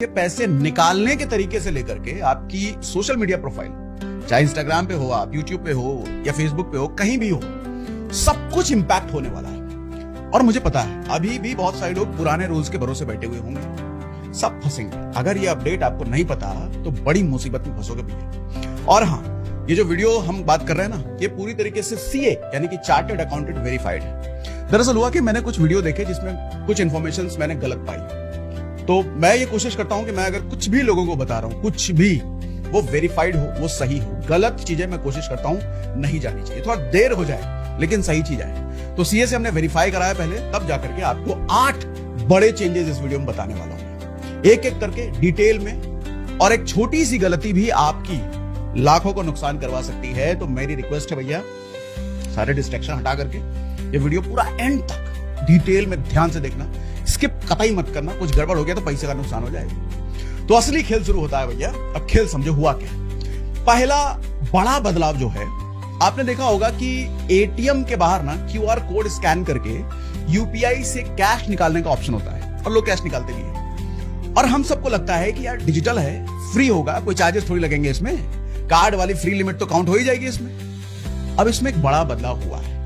ये पैसे निकालने के तरीके से लेकर के आपकी सोशल मीडिया प्रोफाइल, चाहे इंस्टाग्राम पे हो, आप यूट्यूब पे हो या फेसबुक पे हो, कहीं भी हो, सब कुछ इंपैक्ट होने वाला है। और मुझे पता है अभी भी बहुत सारे लोग पुराने रूल्स के भरोसे बैठे हुए होंगे, सब फंसेंगे। अगर ये अपडेट आपको नहीं पता तो बड़ी मुसीबत में फंसोगे भैया। और हाँ, ये जो वीडियो हम बात कर रहे हैं ना, ये पूरी तरीके से सीए यानी कि चार्टर्ड अकाउंटेंट वेरीफाइड है। दरअसल हुआ कि मैंने कुछ वीडियो देखे जिसमें कुछ इन्फॉर्मेशन मैंने गलत पाई, तो मैं ये कोशिश करता हूं कि मैं अगर कुछ भी लोगों को बता रहा हूं, कुछ भी, वो वेरीफाइड हो, वो सही हो। गलत चीजें मैं कोशिश करता हूं नहीं जानी चाहिए, थोड़ा देर हो जाए लेकिन सही चीज आए। तो सीए से हमने वेरीफाई कराया पहले, तब जाकर के आपको 8 बड़े चेंजेस इस वीडियो में बताने वाला हूं, एक एक करके डिटेल में। और एक छोटी सी गलती भी आपकी लाखों को नुकसान करवा सकती है। तो मेरी रिक्वेस्ट है भैया, सारे डिस्ट्रैक्शन हटा करके ये वीडियो पूरा एंड तक डिटेल में ध्यान से देखना, स्किप कतई मत करना। कुछ गड़बड़ हो गया तो पैसे का नुकसान हो जाएगा। तो असली खेल शुरू होता है भैया। अब खेल समझो हुआ क्या। पहला बड़ा बदलाव जो है, आपने देखा होगा कि एटीएम के बाहर ना क्यूआर कोड स्कैन करके यूपीआई से कैश निकालने का ऑप्शन होता है, और लोग कैश निकालते भी हैं। और हम सबको लगता है कि यार डिजिटल है, फ्री होगा, कोई चार्जेस थोड़ी लगेंगे इसमें, कार्ड वाली फ्री लिमिट तो काउंट हो ही जाएगी इसमें। अब इसमें एक बड़ा बदलाव हुआ है।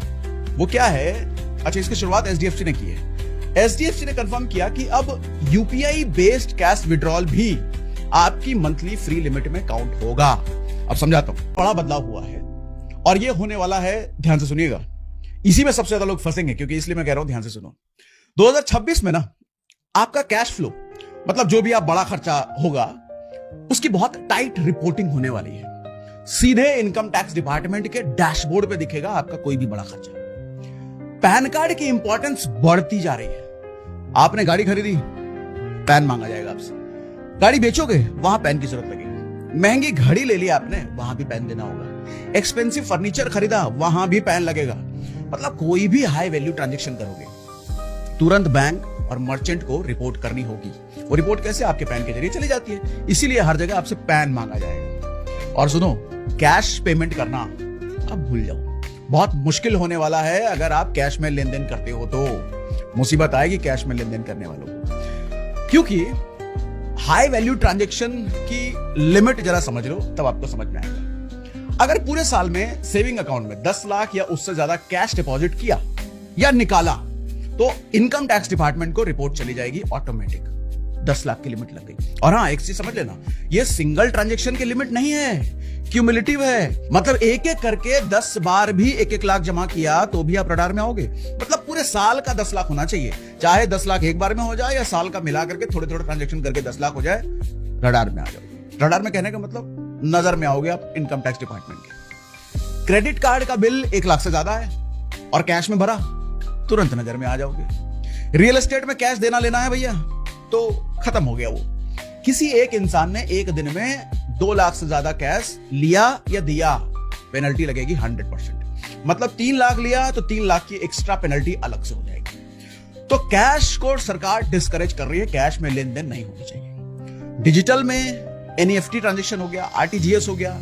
वो क्या है? अच्छा, इसकी शुरुआत एचडीएफसी ने की है। एचडीएफसी ने कंफर्म किया कि अब यूपीआई बेस्ड कैश विड्रॉल भी आपकी मंथली फ्री लिमिट में काउंट होगा। अब समझाता हूं, बड़ा बदलाव हुआ है और ये होने वाला है, ध्यान से सुनिएगा। इसी में सबसे ज्यादा लोग फंसेंगे, क्योंकि इसलिए मैं कह रहा हूं ध्यान से सुनो। 2026 में ना आपका कैश फ्लो, मतलब जो भी आप बड़ा खर्चा होगा, उसकी बहुत टाइट रिपोर्टिंग होने वाली है। सीधे इनकम टैक्स डिपार्टमेंट के डैशबोर्ड पे दिखेगा आपका कोई भी बड़ा खर्चा। पैन कार्ड की इंपॉर्टेंस बढ़ती जा रही है। आपने गाड़ी खरीदी, पैन मांगा जाएगा आपसे। गाड़ी बेचोगे, वहां पैन की जरूरत लगेगी। महंगी घड़ी ले ली आपने, वहां भी पैन देना होगा। एक्सपेंसिव फर्नीचर खरीदा, वहां भी पैन लगेगा। मतलब कोई भी हाई वैल्यू ट्रांजेक्शन करोगे, तुरंत बैंक और मर्चेंट को रिपोर्ट करनी होगी। वो रिपोर्ट कैसे? आपके पैन के जरिए चली जाती है। इसीलिए हर जगह आपसे पैन मांगा जाएगा। और सुनो, कैश पेमेंट करना अब भूल जाओ, बहुत मुश्किल होने वाला है। अगर आप कैश में लेन देन करते हो तो मुसीबत आएगी कैश में लेन देन करने वालों को, क्योंकि हाई वैल्यू ट्रांजैक्शन की लिमिट जरा समझ लो, तब आपको समझ में आएगा। अगर पूरे साल में सेविंग अकाउंट में 10 लाख या उससे ज्यादा कैश डिपॉजिट किया या निकाला, तो इनकम टैक्स डिपार्टमेंट को रिपोर्ट चली जाएगी ऑटोमेटिक। 10 लाख की लिमिट लग गई। और हाँ, एक चीज समझ लेना, ये सिंगल ट्रांजैक्शन की लिमिट नहीं है, क्यूमुलेटिव है। मतलब एक एक करके 10 बार भी 1-1 लाख जमा किया तो भी आप रडार में आओगे। मतलब पूरे साल का 10 लाख होना चाहिए, चाहे 10 लाख एक बार में हो जाए या साल का मिला करके थोड़े थोड़े ट्रांजैक्शन करके 10 लाख हो जाए, रडार में आ जाओगे। रडार में कहने का मतलब नजर में आओगे आप इनकम टैक्स डिपार्टमेंट के। क्रेडिट कार्ड का बिल 1 लाख से ज्यादा है और कैश में भरा, तुरंत नजर में आ जाओगे। रियल एस्टेट में कैश देना लेना है भैया, तो खत्म हो गया वो। किसी एक इंसान ने एक दिन में 2 लाख से ज्यादा कैश लिया या दिया, पेनल्टी लगेगी 100%। मतलब 3 लाख लिया तो 3 लाख की एक्स्ट्रा पेनल्टी अलग से हो जाएगी। तो कैश को सरकार डिस्करेज कर रही है, कैश में लेन देन नहीं होनी चाहिए। डिजिटल में एनईएफटी ट्रांजेक्शन हो गया, आरटीजीएस हो गया,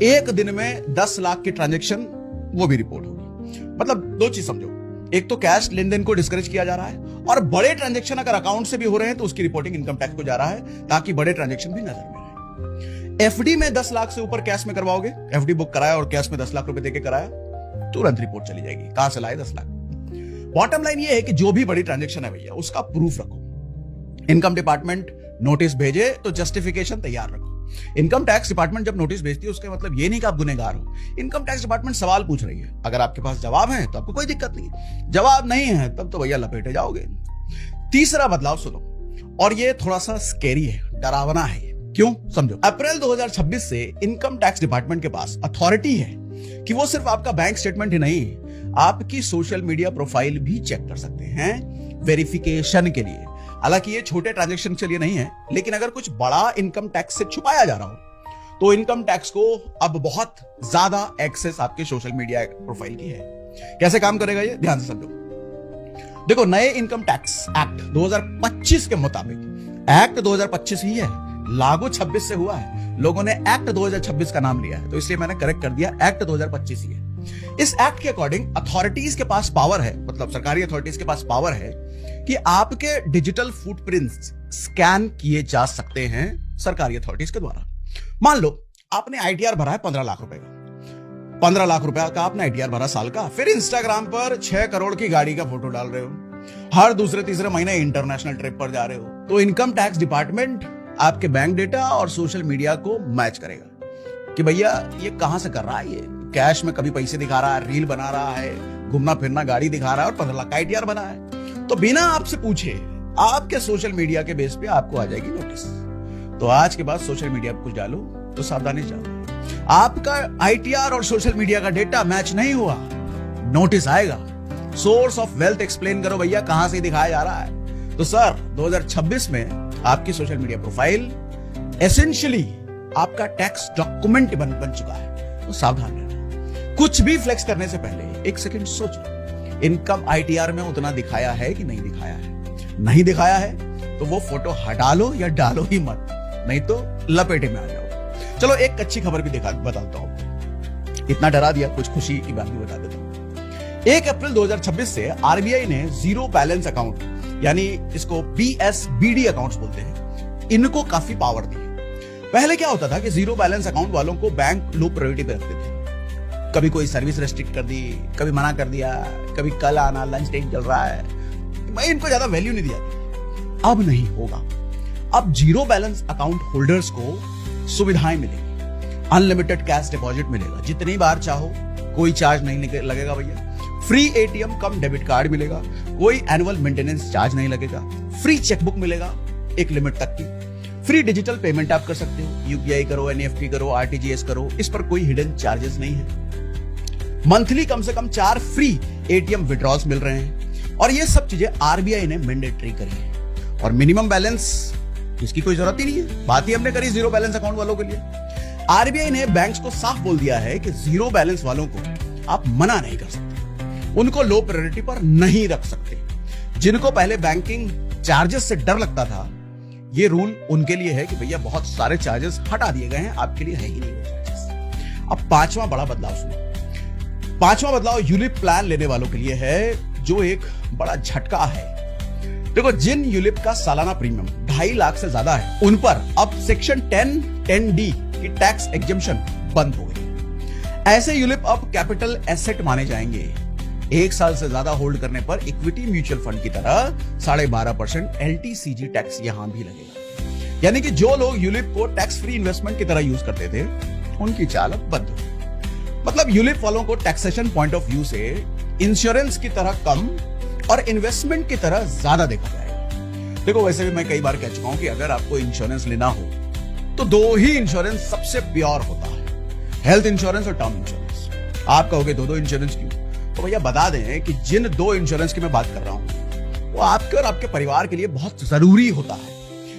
एक दिन में 10 लाख की ट्रांजेक्शन वो भी रिपोर्ट होगी। मतलब 2 चीज समझो, एक तो कैश लेन देन को डिस्करेज किया जा रहा है, और बड़े ट्रांजैक्शन अगर अकाउंट से भी हो रहे हैं तो उसकी रिपोर्टिंग इनकम टैक्स को जा रहा है, ताकि बड़े ट्रांजैक्शन भी नजर में आए। एफडी में 10 लाख से ऊपर कैश में करवाओगे, एफडी बुक कराया और कैश में 10 लाख रुपए देके कराया, तुरंत रिपोर्ट चली जाएगी, कहां से लाए 10 लाख। बॉटम लाइन ये है कि जो भी बड़ी ट्रांजैक्शन है भैया, उसका प्रूफ रखो। इनकम डिपार्टमेंट नोटिस भेजे तो जस्टिफिकेशन तैयार रखो। इनकम टैक्स डिपार्टमेंट जब नोटिस भेजती है, उसका मतलब ये नहीं कि आप गुनहगार हो। इनकम टैक्स डिपार्टमेंट सवाल पूछ रही है, अगर आपके पास जवाब है तो आपको कोई दिक्कत नहीं, जवाब नहीं है तब तो भैया लपेटे जाओगे। तीसरा बदलाव सुनो, और ये थोड़ा सा स्कैरी है, डरावना है। क्यों? समझो। अप्रैल 2026 से इनकम टैक्स डिपार्टमेंट के पास अथॉरिटी है कि वो सिर्फ आपका बैंक स्टेटमेंट ही नहीं, आपकी सोशल मीडिया प्रोफाइल भी चेक कर सकते हैं वेरिफिकेशन के लिए। हालांकि ये छोटे ट्रांजैक्शन के लिए नहीं है, लेकिन अगर कुछ बड़ा इनकम टैक्स से छुपाया जा रहा हो तो इनकम टैक्स को अब बहुत ज्यादा एक्सेस आपके सोशल मीडिया प्रोफाइल की है। कैसे काम करेगा ये, ध्यान से समझो। देखो, नए इनकम टैक्स एक्ट 2025 के मुताबिक, एक्ट 2025 ही है, लागू 26 से हुआ है। लोगों ने एक्ट 2026 का नाम लिया है, तो इसलिए मैंने करेक्ट कर दिया, एक्ट 2025 ही है। इस एक्ट के अकॉर्डिंग अथॉरिटीज के पास पावर है, मतलब सरकारी अथॉरिटीज के पास पावर है कि आपके डिजिटल फुटप्रिंट्स स्कैन किए जा सकते हैं सरकारी अथॉरिटीज के द्वारा। मान लो आपने आईटीआर भरा है 15 लाख रुपए का, 15 लाख रुपए का आपने आईटीआर भरा साल का, फिर इंस्टाग्राम पर 6 करोड़ की गाड़ी का फोटो डाल रहे हो, हर दूसरे तीसरे महीने इंटरनेशनल ट्रिप पर जा रहे हो, तो इनकम टैक्स डिपार्टमेंट आपके बैंक डेटा और सोशल मीडिया को मैच करेगा कि भैया ये कहां से कर रहा है, ये कैश में कभी पैसे दिखा रहा है, रील बना रहा है, घूमना फिरना गाड़ी दिखा रहा है और 15 लाख का आईटीआर बना है। तो बिना आपसे पूछे आपके सोशल मीडिया के बेस पे आपको आ जाएगी नोटिस। तो आज के बाद सोशल मीडिया पर कुछ डालो तो सावधानी जानो, आपका आईटीआर और सोशल मीडिया का डेटा मैच नहीं हुआ, नोटिस आएगा। सोर्स ऑफ वेल्थ एक्सप्लेन करो भैया, कहां से दिखाया जा रहा है। तो सर 2026 में आपकी सोशल मीडिया प्रोफाइल एसेंशियली आपका टैक्स डॉक्यूमेंट बन चुका है। तो सावधान रहना, कुछ भी फ्लेक्स करने से पहले एक सेकंड सोच लो, इनकम आईटीआर में उतना दिखाया है कि नहीं दिखाया है। नहीं दिखाया है तो वो फोटो हटा लो या डालो ही मत, नहीं तो लपेटे में आ जाओ। चलो एक अच्छी खबर भी बताता हूं, इतना डरा दिया, कुछ खुशी की बात भी बता देता हूं। 1 अप्रैल 2026 से आरबीआई ने जीरो बैलेंस अकाउंट, यानी इसको BSBD अकाउंट्स बोलते हैं, इनको काफी पावर दी है। पहले क्या होता था कि जीरो बैलेंस अकाउंट वालों को बैंक लो प्रायोरिटी पे रखते थे, कभी कोई सर्विस रेस्ट्रिक्ट कर दी, कभी मना कर दिया, कभी कल आना, लंच टाइम चल रहा है, मैं इनको ज्यादा वैल्यू नहीं दिया। अब नहीं होगा, अब जीरो बैलेंस अकाउंट होल्डर्स को सुविधाएं मिलेगी, अनलिमिटेड कैश डिपॉजिट मिलेगा, जितनी बार चाहो, कोई चार्ज नहीं लगेगा भैया, फ्री एटीएम कम डेबिट कार्ड मिलेगा, कोई एनुअल मेंटेनेंस चार्ज नहीं लगेगा, फ्री चेकबुक मिलेगा एक लिमिट तक की, फ्री डिजिटल पेमेंट आप कर सकते हो, यूपीआई करो, एनईएफटी करो, आरटीजीएस करो, इस पर कोई हिडन चार्जेस नहीं है। मंथली कम से कम 4 फ्री एटीएम विड्रॉल्स मिल रहे हैं, और ये सब चीजें आरबीआई ने मैंडेटरी करी है। और मिनिमम बैलेंस इसकी कोई जरूरत ही नहीं है, बात ही हमने करी जीरो बैलेंस अकाउंट वालों के लिए। आरबीआई ने बैंक्स को साफ बोल दिया है कि जीरो बैलेंस वालों को आप मना नहीं कर सकते, उनको लो प्रायोरिटी पर नहीं रख सकते। जिनको पहले बैंकिंग चार्जेस से डर लगता था, ये रूल उनके लिए है कि भैया बहुत सारे चार्जेस हटा दिए गए हैं, आपके लिए है ही नहीं वो चार्जेस। अब 5वां बड़ा बदलाव सुनो। 5वां बदलाव यूलिप प्लान लेने वालों के लिए है, जो एक बड़ा झटका है। देखो, जिन यूलिप का सालाना प्रीमियम 2.5 लाख से ज्यादा है, उन पर अब सेक्शन 10(10)(d) की टैक्स एग्जेम्पशन बंद हो गई। ऐसे यूलिप अब कैपिटल एसेट माने जाएंगे। 1 साल से ज्यादा होल्ड करने पर इक्विटी म्यूचुअल फंड की तरह 12.5% LTCG टैक्स यहां भी लगेगा। यानी कि जो लोग यूलिप को टैक्स फ्री इन्वेस्टमेंट की तरह यूज करते थे, उनकी चाल अब बंद हो गई। मतलब यूलिप वालों को टैक्सेशन पॉइंट ऑफ व्यू से इंश्योरेंस की तरह कम और इन्वेस्टमेंट की तरह ज्यादा देखा जाएगा। देखो, वैसे भी मैं कई बार कह चुका हूं कि अगर आपको इंश्योरेंस लेना हो तो 2 ही इंश्योरेंस सबसे प्योर होता है, हेल्थ इंश्योरेंस और टर्म इंश्योरेंस। आप कहोगे 2 इंश्योरेंस क्यों? तो भैया बता दें कि जिन 2 इंश्योरेंस की मैं बात कर रहा हूं, वो आपके और आपके परिवार के लिए बहुत जरूरी होता है।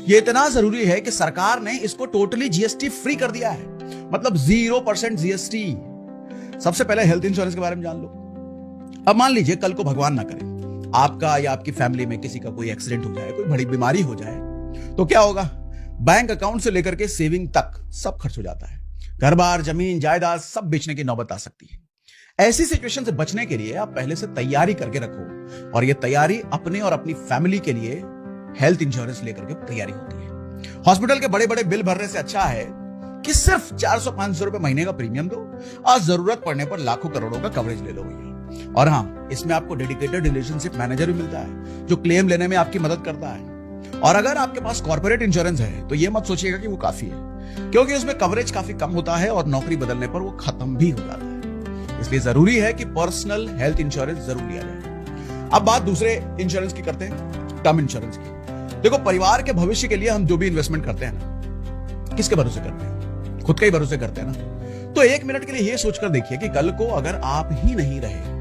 ये इतना जरूरी है कि सरकार ने इसको टोटली जीएसटी फ्री कर दिया है, मतलब 0% जीएसटी। सबसे पहले हेल्थ इंश्योरेंस के बारे में जान लो। अब मान लीजिए कल को भगवान ना करे आपका या आपकी फैमिली में किसी का कोई एक्सीडेंट हो जाए, कोई बड़ी बीमारी हो जाए, तो क्या होगा? बैंक अकाउंट से लेकर के सेविंग तक सब खर्च हो जाता है। घर बार, जमीन, जायदाद सब बेचने की नौबत आ सकती है। ऐसी सिचुएशन से बचने के लिए आप पहले से तैयारी करके रखो, और ये तैयारी अपने और अपनी फैमिली के लिए हेल्थ इंश्योरेंस लेकर के तैयारी होती है। हॉस्पिटल के बड़े बड़े बिल भरने से अच्छा है कि सिर्फ 400-500 रुपए महीने का प्रीमियम दो और जरूरत पड़ने पर लाखों करोड़ों का कवरेज ले लो भैया। और हाँ, इसमें आपको डेडिकेटेड रिलेशनशिप मैनेजर भी मिलता है जो क्लेम लेने में आपकी मदद करता है। और अगर आपके पास कॉर्पोरेट इंश्योरेंस है तो ये मत सोचिएगा कि वो काफी है, क्योंकि उसमें कवरेज काफी कम होता है और नौकरी बदलने पर वो खत्म भी हो जाता है। इसलिए जरूरी है कि पर्सनल हेल्थ इंश्योरेंस जरूर लिया जाए। अब बात दूसरे इंश्योरेंस की करते हैं, टर्म इंश्योरेंस की। देखो, परिवार के भविष्य के लिए हम जो भी इन्वेस्टमेंट करते हैं ना, किसके भरोसे करते हैं? खुद का ही भरोसे करते हैं ना। तो 1 मिनट के लिए ये सोचकर देखिए कि कल को अगर आप ही नहीं रहे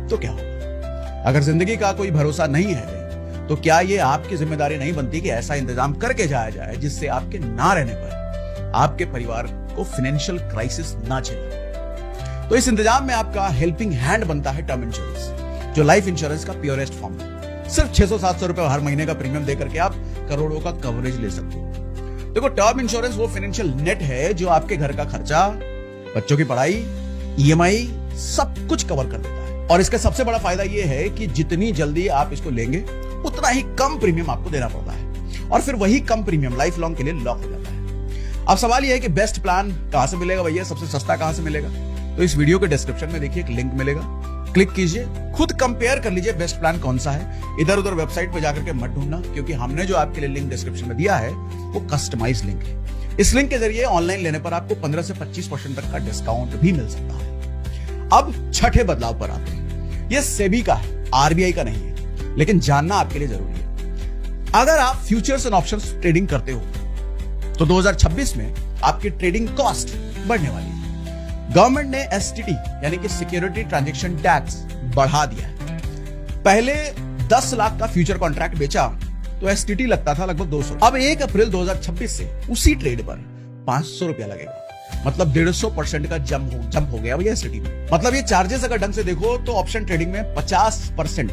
तो क्या होगा? अगर जिंदगी का कोई भरोसा नहीं है तो क्या ये आपकी जिम्मेदारी नहीं बनती कि ऐसा इंतजाम करके जाया जाए जिससे आपके ना रहने पर आपके परिवार को फाइनेंशियल क्राइसिस ना झेले? तो इस इंतजाम में आपका हेल्पिंग हैंड बनता है टर्म इंश्योरेंस, जो लाइफ इंश्योरेंस का प्योरेस्ट फॉर्म है। सिर्फ 600-700 रुपए हर महीने का प्रीमियम देकर के आप करोड़ों का कवरेज ले सकते हो। देखो, टर्म इंश्योरेंस वो फाइनेंशियल नेट है जो आपके घर का खर्चा, बच्चों की पढ़ाई, ईएमआई, सब कुछ कवर कर देता है। और इसका सबसे बड़ा फायदा यह है कि जितनी जल्दी आप इसको लेंगे उतना ही कम प्रीमियम आपको देना पड़ता है, और फिर वही कम प्रीमियम लाइफ लॉन्ग के लिए लॉक हो जाता है। अब सवाल यह है कि बेस्ट प्लान कहां से मिलेगा भैया, सबसे सस्ता कहां से मिलेगा? तो इस वीडियो के डिस्क्रिप्शन में देखिए एक लिंक मिलेगा, क्लिक कीजिए, खुद कंपेयर कर लीजिए बेस्ट प्लान कौन सा है। इधर उधर वेबसाइट पे जाकर के मत ढूंढना, क्योंकि हमने जो आपके लिए लिंक डिस्क्रिप्शन में दिया है वो कस्टमाइज लिंक है। इस लिंक के जरिए ऑनलाइन लेने पर आपको 15 से 25% तक का डिस्काउंट भी मिल सकता है। अब छठे बदलाव पर आते हैं। यह सेबी का है, आरबीआई का नहीं है, लेकिन जानना आपके लिए जरूरी है। अगर आप फ्यूचर्स एंड ऑप्शंस ट्रेडिंग करते हो तो 2026 में आपकी ट्रेडिंग कॉस्ट बढ़ने वाली है। गवर्नमेंट ने एसटीटी यानी कि सिक्योरिटी ट्रांजैक्शन टैक्स बढ़ा दिया है। पहले 10 लाख का फ्यूचर कॉन्ट्रैक्ट बेचा तो एसटीटी लगता था लगभग 200। अब 1 अप्रैल 2026 से उसी ट्रेड पर 500 रुपया लगेगा, मतलब 150% का जंप हो गया भैया एसटीटी में। मतलब ये चार्जेस अगर ढंग से देखो तो ऑप्शन ट्रेडिंग में 50%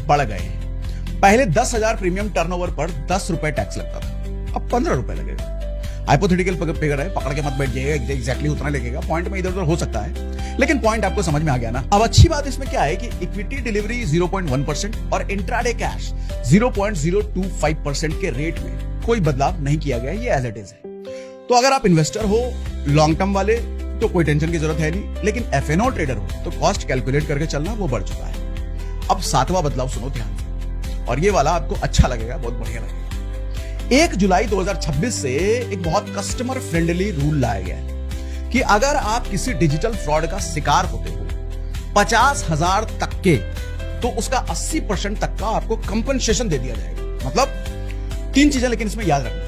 बढ़ गए हैं। पहले 10,000 प्रीमियम टर्नओवर पर 10 रुपए टैक्स लगता था, अब 15 रुपए लगेगा। हाइपोथेटिकल फिगर है, पकड़ के मत बैठ जाइएगा, एग्जैक्टली उतना लगेगा, पॉइंट में इधर उधर हो सकता है, लेकिन पॉइंट आपको समझ में आ गया ना। अब अच्छी बात इसमें क्या है कि इक्विटी डिलीवरी 0.1% और इंट्राडे कैश 0.025% के रेट में कोई बदलाव नहीं किया गया, ये एज इट इज है। तो अगर आप इन्वेस्टर हो लॉन्ग टर्म वाले तो कोई टेंशन की जरूरत है नहीं, लेकिन एफएनओ ट्रेडर हो तो कॉस्ट कैलकुलेट करके चलना वो बढ़ चुका है। अब 7वां बदलाव सुनो ध्यान से, और ये वाला आपको अच्छा लगेगा, बहुत बढ़िया लगेगा। 1 जुलाई 2026 से एक बहुत कस्टमर फ्रेंडली रूल लाया गया है कि अगर आप किसी डिजिटल फ्रॉड का शिकार होते हो 50,000 तक के, तो उसका 80% तक का आपको कंपनसेशन दे दिया जाएगा। मतलब 3 चीजें लेकिन इसमें याद रखना।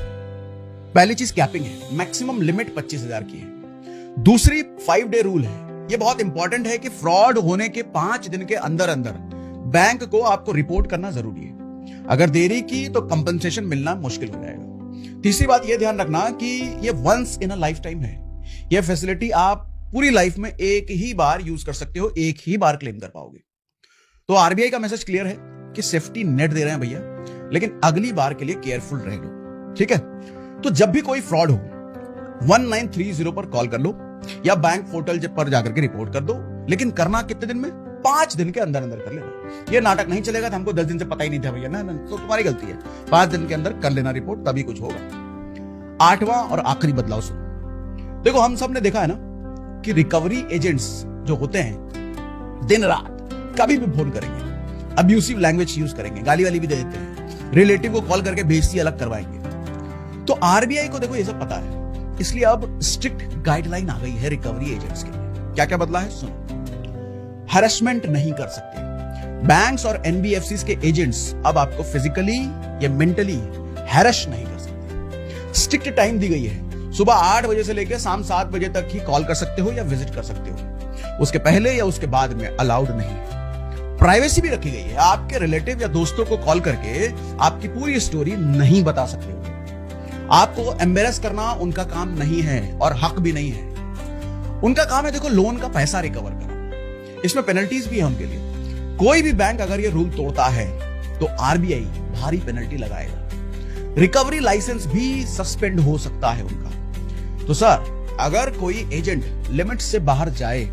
पहली चीज कैपिंग है, मैक्सिमम लिमिट 25,000 की है। दूसरी 5 डे रूल है, यह बहुत इंपॉर्टेंट है कि फ्रॉड होने के 5 दिन के अंदर अंदर बैंक को आपको रिपोर्ट करना जरूरी है। अगर देरी की तो कंपनसेशन मिलना मुश्किल हो जाएगा। तीसरी बात यह ध्यान रखना कि यह once in a life time है। यह फैसिलिटी आप पूरी लाइफ में एक ही बार यूज कर सकते हो, एक ही बार क्लेम कर पाओगे। तो आरबीआई का मैसेज क्लियर है कि सेफ्टी नेट दे रहे हैं भैया, लेकिन अगली बार के लिए केयरफुल रह लो, ठीक है? तो जब भी कोई फ्रॉड हो 1930 पर कॉल कर लो या बैंक पोर्टल पर जाकर के रिपोर्ट कर दो, लेकिन करना कितने दिन में? 5 दिन के अंदर अंदर कर लेना। ये नाटक नहीं चलेगा था हमको 10 दिन से पता ही नहीं था भैया, ना तो तुम्हारी गलती है। 5 दिन के अंदर कर लेना रिपोर्ट, तभी कुछ होगा। 8वां और आखिरी बदलाव सुनो। देखो हम सब ने देखा है ना कि रिकवरी एजेंट्स जो होते हैं दिन रात कभी भी फोन करेंगे, अब्यूसिव लैंग्वेज यूज करेंगे, गाली वाली भी दे देते हैं, रिलेटिव को कॉल करके बेइज्जती अलग करवाएंगे। तो आरबीआई को देखो ये सब पता है, इसलिए अब स्ट्रिक्ट गाइडलाइन आ गई है रिकवरी एजेंट्स के लिए। क्या क्या बदला है सुनो। हैरेसमेंट नहीं कर सकते। बैंक्स और एनबीएफसीज के एजेंट्स अब आपको फिजिकली या मेंटली हैरेस नहीं कर सकते। स्ट्रिक्ट टाइम दी गई है, सुबह 8 बजे से लेकर शाम 7 बजे तक ही कॉल कर सकते हो या विजिट कर सकते हो, उसके पहले या उसके बाद में अलाउड नहीं। प्राइवेसी भी रखी गई है, आपके रिलेटिव या दोस्तों को कॉल करके आपकी पूरी स्टोरी नहीं बता सकते हो। आपको एम्बेरस करना उनका काम नहीं है और हक भी नहीं है। उनका काम है देखो लोन का पैसा रिकवर करना, इसमें पेनल्टीज भी है उनके लिए। कोई भी बैंक अगर ये रूल तोड़ता है तो आरबीआई भारी पेनल्टी लगाएगा। रिकवरी लाइसेंस भी सस्पेंड हो सकता है उनका। तो सर अगर कोई एजेंट लिमिट से बाहर जाए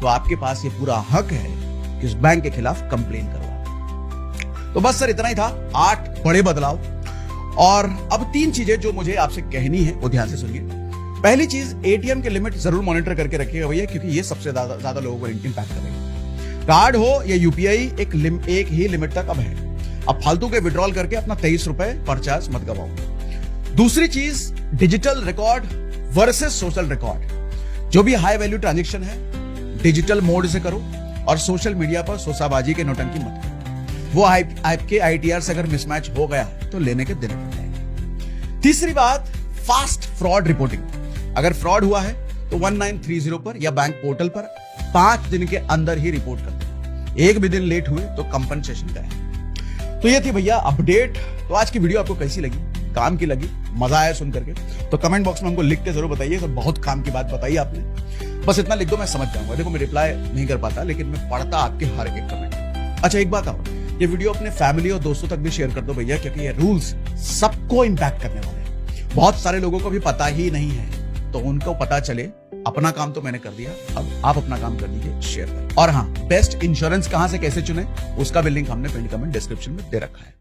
तो आपके पास ये पूरा हक है कि उस बैंक के खिलाफ कंप्लेन करवाओ। तो बस सर इतना ही था, 8 बड़े बदलाव। और अब 3 चीजें जो मुझे आपसे कहनी है वो ध्यान से सुनिए। पहली चीज, एटीएम के लिमिट जरूर मॉनिटर करके रखिएगा भैया, क्योंकि ये सबसे ज्यादा लोगों को इंपैक्ट करेगा। कार्ड हो या यूपीआई एक ही लिमिट तक अब है। अब फालतू के विड्रॉल करके अपना 23 रुपए परचार्ज मत गवाओ। दूसरी चीज, digital record versus social record. जो भी हाई वैल्यू ट्रांजेक्शन है डिजिटल मोड से करो, और सोशल मीडिया पर सोसाबाजी के नौटंकी मत करो। वो आपके आईटीआर से अगर मिसमैच हो गया तो लेने के देने पड़ जाएंगे। तीसरी बात, फास्ट फ्रॉड रिपोर्टिंग। अगर फ्रॉड हुआ है तो 1930 पर या बैंक पोर्टल पर 5 दिन के अंदर ही रिपोर्ट कर दो। एक भी दिन लेट हुए तो कंपनसेशन का है। तो ये थी भैया अपडेट। तो आज की वीडियो आपको कैसी लगी, काम की लगी, मजा आया सुन करके, तो कमेंट बॉक्स में हमको लिख के जरूर बताइए। तो बहुत काम की बात बताई आपने, बस इतना लिख दो मैं समझ जाऊंगा। देखो मैं रिप्लाई नहीं कर पाता, लेकिन मैं पढ़ता आपके हर एक कमेंट। अच्छा एक बात और, ये वीडियो अपने फैमिली और दोस्तों तक भी शेयर कर दो भैया, क्योंकि ये रूल्स सबको इंपैक्ट करने वाले हैं। बहुत सारे लोगों को भी पता ही नहीं है। तो उनको पता चले अपना काम तो मैंने कर दिया, अब आप अपना काम कर दीजिए, शेयर करें। और हाँ, बेस्ट इंश्योरेंस कहां से कैसे चुने उसका भी लिंक हमने पिन कमेंट डिस्क्रिप्शन में दे रखा है।